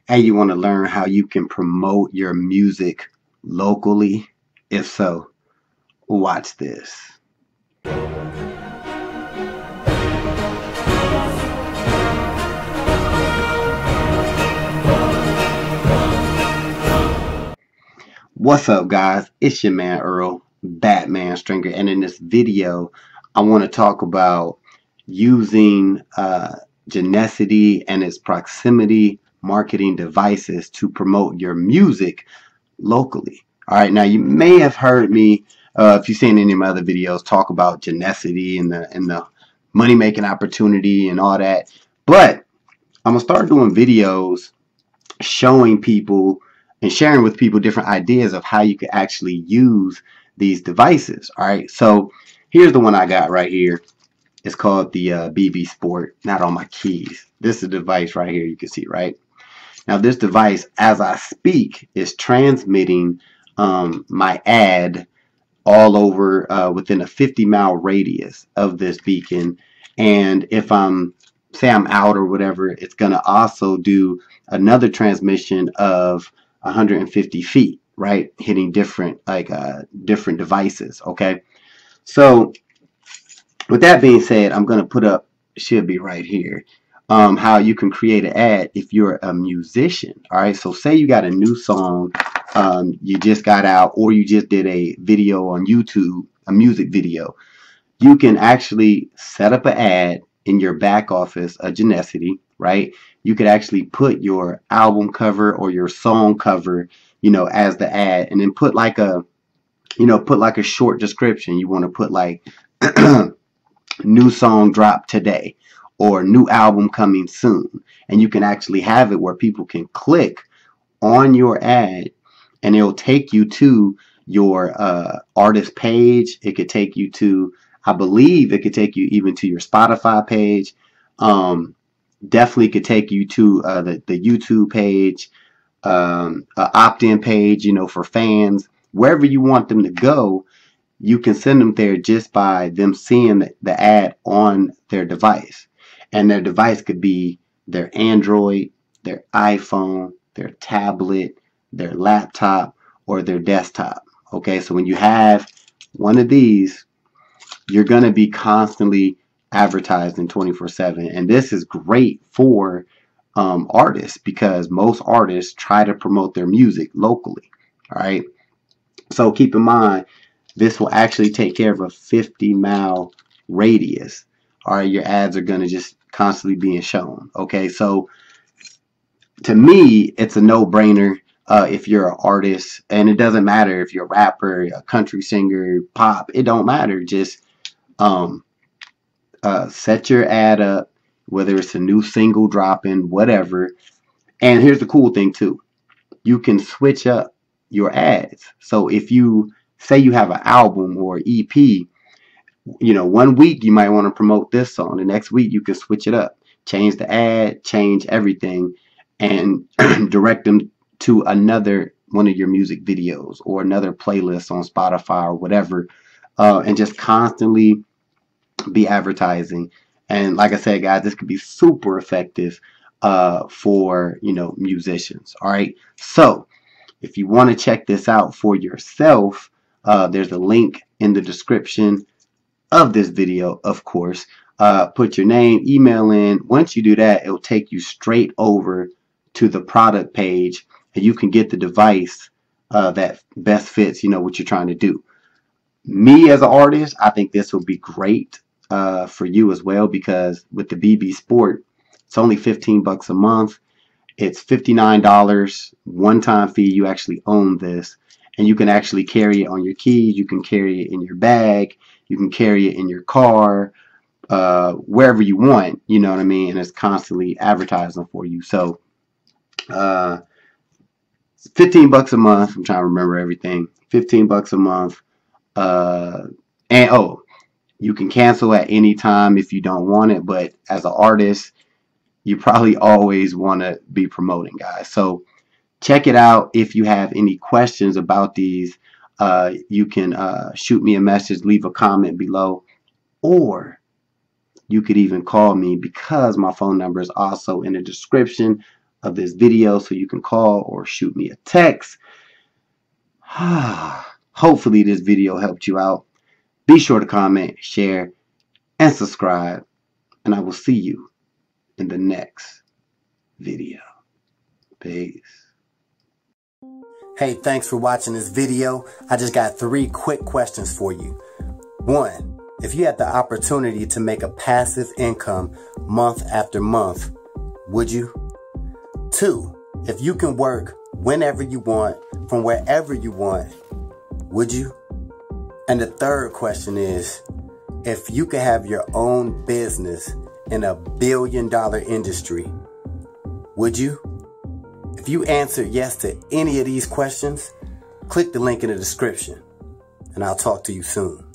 and you want to learn how you can promote your music locally? If so, watch this. What's up, guys? It's your man Earl, Batman Stringer, and in this video I want to talk about using Genusity and its proximity marketing devices to promote your music locally. Alright, now you may have heard me, if you've seen any of my other videos, talk about Genusity and the money making opportunity and all that, but I'm gonna start doing videos showing people and sharing with people different ideas of how you could actually use these devices. Alright, so here's the one I got right here. It's called the BB Sport. Not on my keys. This is a device right here, you can see, right? Now this device, as I speak, is transmitting my ad all over within a 50-mile radius of this beacon. And if say I'm out or whatever, it's going to also do another transmission of 150 feet, right? Hitting different different devices. Okay, so with that being said, I'm going to put up, should be right here, how you can create an ad if you're a musician. All right, so say you got a new song you just got out, or you just did a video on YouTube, a music video. You can actually set up an ad in your back office, a Genusity, right? You could actually put your album cover or your song cover, you know, as the ad, and then put like a, you know, put like a short description. You want to put like new song drop today, or new album coming soon, and you can actually have it where people can click on your ad and it'll take you to your artist page. It could take you to, I believe it could take you even to your Spotify page. Definitely could take you to the YouTube page, opt-in page, you know, for fans. Wherever you want them to go, you can send them there just by them seeing the ad on their device. And their device could be their Android, their iPhone, their tablet, their laptop, or their desktop. Okay, so when you have one of these, you're going to be constantly advertising 24/7. And this is great for artists, because most artists try to promote their music locally. All right, so keep in mind, this will actually take care of a 50-mile radius. All right, your ads are going to just constantly being shown. Okay, so to me, it's a no-brainer if you're an artist, and it doesn't matter if you're a rapper, a country singer, pop. It don't matter. Just set your ad up, whether it's a new single dropping, whatever. And here's the cool thing too: you can switch up your ads. So if you say you have an album or EP, you know, one week you might want to promote this song, the next week you can switch it up, change the ad, change everything, and direct them to another one of your music videos or another playlist on Spotify or whatever, and just constantly be advertising. And like I said, guys, this could be super effective for, you know, musicians. All right, so if you want to check this out for yourself, there's a link in the description of this video, of course. Put your name, email in. Once you do that, it'll take you straight over to the product page, and you can get the device that best fits, you know, what you're trying to do. Me as an artist, I think this will be great for you as well, because with the BB Sport, it's only 15 bucks a month. It's $59 one-time fee. You actually own this, and you can actually carry it on your keys. You can carry it in your bag. You can carry it in your car, wherever you want. You know what I mean? And it's constantly advertising for you. So 15 bucks a month. I'm trying to remember everything. 15 bucks a month. And oh, you can cancel at any time if you don't want it. But as an artist, you probably always want to be promoting, guys. So check it out. If you have any questions about these, you can shoot me a message, leave a comment below, or you could even call me, because my phone number is also in the description of this video so you can call or shoot me a text. Hopefully this video helped you out. Be sure to comment, share, and subscribe. And I will see you in the next video. Peace. Hey, thanks for watching this video. I just got 3 quick questions for you. 1, if you had the opportunity to make a passive income month after month, would you? 2, if you can work whenever you want, from wherever you want, would you? And the 3rd question is, if you could have your own business in a billion-dollar industry, would you? If you answered yes to any of these questions, click the link in the description, and I'll talk to you soon.